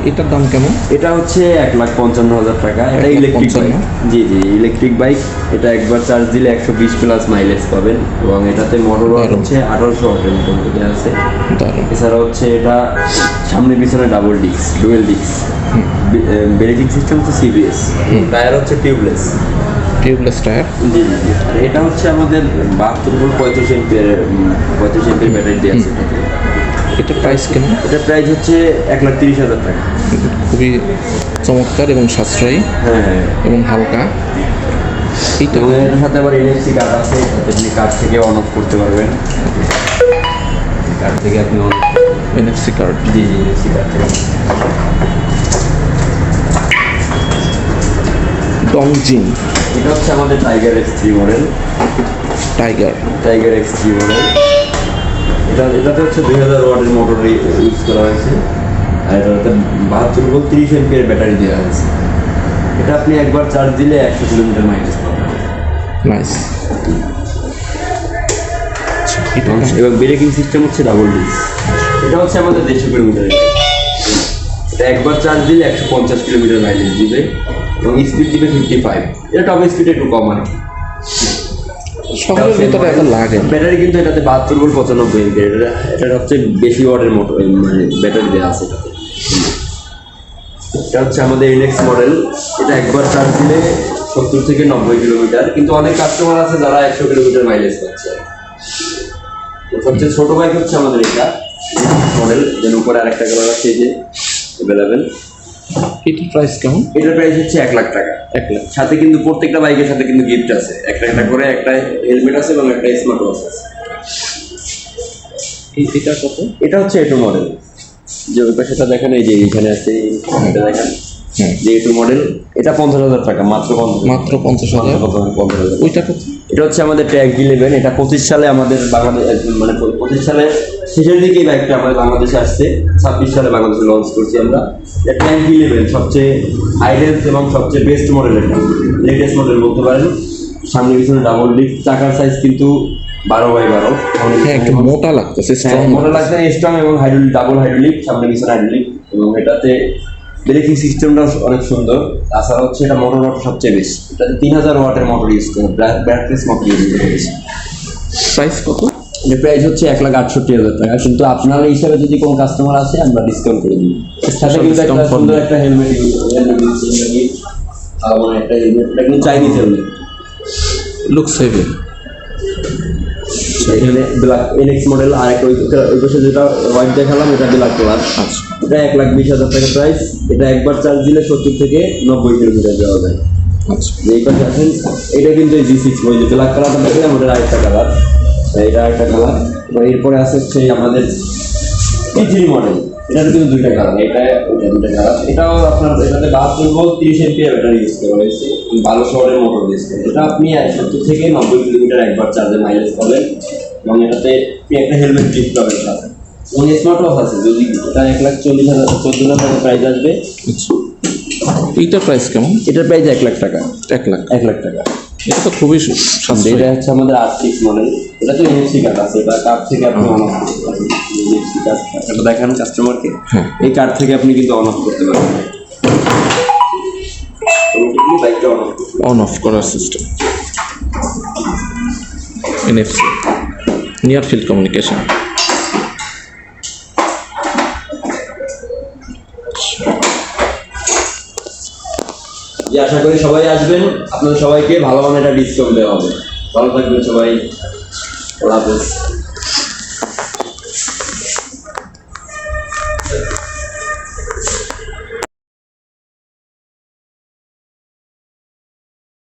এটার দাম কেমন? এটা হচ্ছে 1,55,000 টাকা। এটা ইলেকট্রিক বাইক। জি ইলেকট্রিক বাইক। এটা একবার চার্জ দিলে 120 প্লাস মাইলেজ পাবেন এবং এটাতে মোটর হচ্ছে 1800 ওয়াটের মতো আছে। এছাড়া হচ্ছে এটা সামনে পিছনে double disc, dual disk, braking system হচ্ছে সিবিএস, টায়ার হচ্ছে টিউবলেস টায়ার। জি আর এটা হচ্ছে আমাদের 72 ভোল্ট 35 এমপিয়ার ব্যাটারি দিয়ে আছে। এটার প্রাইস কেমন? এটার প্রাইস হচ্ছে 1,30,000 টাকা। খুবই চমৎকার এবং সাশ্রয়ী। হ্যাঁ এবং হালকা। এটার সাথে আবার এনএফসি কার্ড আছে, আপনি কার্ড থেকে অন অফ করতে পারবেন। কার্ড থেকে আপনি এনএফসি কার্ড। জি এনএফসি কার্ড থেকে। ডংজিন। এটা হচ্ছে আমাদের tiger X3 model. Tiger X3 model. এটাতে হচ্ছে 2000 ওয়াটের মোটর ইউজ করা হয়েছে আর এটাতে 72 ভোল্ট 30 এমপিয়ার ব্যাটারি দেওয়া হয়েছে। এটা আপনি একবার চার্জ দিলে 100 কিলোমিটার মাইলেজ পাবেন। নাইস। এবং ব্রেকিং সিস্টেম হচ্ছে ডাবল ডিস্ক। এটা হচ্ছে আমাদের 150 কিলোমিটার। এটা একবার চার্জ দিলে 150 কিলোমিটার মাইলেজ দিবে এবং স্পিড দিবে 55। এটা টপ স্পিড একটু কম আর কি। শহরের ভিতরে এখন লাগে। ব্যাটারি কিন্তু এটাতে 72 ভোল্ট 95 এমপিয়ার। এটা সবচেয়ে বেশি ওয়াটের মোটর মানে ব্যাটারি দেওয়া আছে এটাতে। এটা হচ্ছে আমাদের ইনেক্স মডেল। এটা একবার চার্জ দিলে 70 থেকে 90 কিলোমিটার, কিন্তু অনেক কাস্টমার আছে যারা 100 কিলোমিটার মাইলেজ পাচ্ছে। সবচেয়ে ছোট বাইক হচ্ছে আমাদের এটা মডেল, যেন উপরে আরেকটা কালার আছে এই যে অ্যাভেলেবেল। এটার প্রাইস কেমন? এটার প্রাইস হচ্ছে 1 লাখ টাকা। 1 লাখ। সাথে কিন্তু প্রত্যেকটা বাইকের সাথে কিন্তু গিফট আছে, একটা করে একটা হেলমেট আছে এবং একটা স্মার্ট ওয়াচ আছে। এটা কত? এটা হচ্ছে এটু মডেল, যে ওই পাশেটা দেখেন, এই যে এখানে আছে এটা দেখেন যে এটু মডেল। এটা 50,000 টাকা মাত্র 50,000। ওইটা কত? এটা হচ্ছে আমাদের ট্যাগ 11। এটা 25 সালে আমাদের বাংলাদেশ মানে 25 সালে শেষের দিকে এই বাইকটা আমাদের বাংলাদেশে আসছে। 26 সালে বাংলাদেশে লঞ্চ করছি আমরা। এটা ট্যাগ 11 সবচেয়ে হাইরেঞ্জ এবং সবচেয়ে বেস্ট মডেল, এটা লেটেস্ট মডেল বলতে পারেন। সামনে পিছনে ডাবল ডিস্ক, চাকার সাইজ কিন্তু 12x12। হ্যাঁ একটু মোটা লাগতেছে, মোটা লাগছে, স্ট্রং এবং হাইড্রোলিক, ডাবল হাইড্রোলিক, সামনে পিছনে হাইড্রোলিক এবং এটাতে ব্রেকিং সিস্টেমটা অনেক সুন্দর। তাছাড়া হচ্ছে এটা মোটর ওয়াট সবচেয়ে বেশি। এটাতে 3000 ওয়াটের মোটর ইউজ করে, ব্যাটারিস মোটর ইউজ করেছে। প্রাইস কত? এর প্রাইস হচ্ছে 1,68,000 টাকা, কিন্তু আপনার হিসাবে যদি কোনো কাস্টমার আসে আমরা ডিসকাউন্ট করে দিই। সাথে কিন্তু একটা সুন্দর একটা হেলমেট মানে একটা হেলমেট, এটা কিন্তু চাইনিজ হেলমেট, লুকস হেভি। এখানে ব্ল্যাক এনএক্স মডেল। আর ওই পাশে যেটা হোয়াইট দেখালাম এটা ব্ল্যাক কালার। আচ্ছা এটা 1,20,000 টাকা প্রাইস। এটা একবার চার্জ দিলে 70 থেকে 90 কিলোমিটার যাওয়া যায়। আচ্ছা এই পাশে আছেন, এটা কিন্তু এই G6 ওই যে ব্ল্যাক কালারটা দেখলাম, ওটা আরেকটা কালার, এটা আরেকটা কালার। এবার এরপরে আছে হচ্ছে আমাদের T3 মডেল। এটাতে কিন্তু দুইটা কালার, এটা ওইটা দুইটা কালার। এটাও আপনার এটাতে 72 ভোল্ট 30 এমপিয়ার ব্যাটারি ইউজ করা হয়েছে, 1200 ওয়াটের মোটর ইউজ করে। এটা আপনি 70 থেকে 90 কিলোমিটার একবার চার্জে মাইলেজ পাবেন এবং এটাতে আপনি একটা হেলমেট গিফট পাবেন সাথে এবং স্মার্ট ওয়াচ আছে। যদি এটা 1,40,000 14,000 টাকা প্রাইস আসবে। এইটার প্রাইস কেমন? এটার প্রাইস 1 লাখ টাকা। 1 লাখ। 1 লাখ টাকা। এটা তো খুবই সাশ্রয়ী। এটা হচ্ছে আমাদের R6 মডেল। এটা তো এনএফসি কার্ড আছে, এটা কার্ড থেকে আপনি অন অফ করতে পারবেন। এনএফসি কার্ড এটা দেখান কাস্টমারকে, এই কার্ড থেকে আপনি কিন্তু অন অফ করতে পারবেন। বাইকটা অন অফ করার system, NFC, near field communication. যে আশা করি সবাই আসবেন, আপনাদের সবাইকে ভালো মানের একটা ডিসকাউন্ট দেওয়া হবে। ভালো থাকবেন সবাই, আল্লাহ হাফেজ।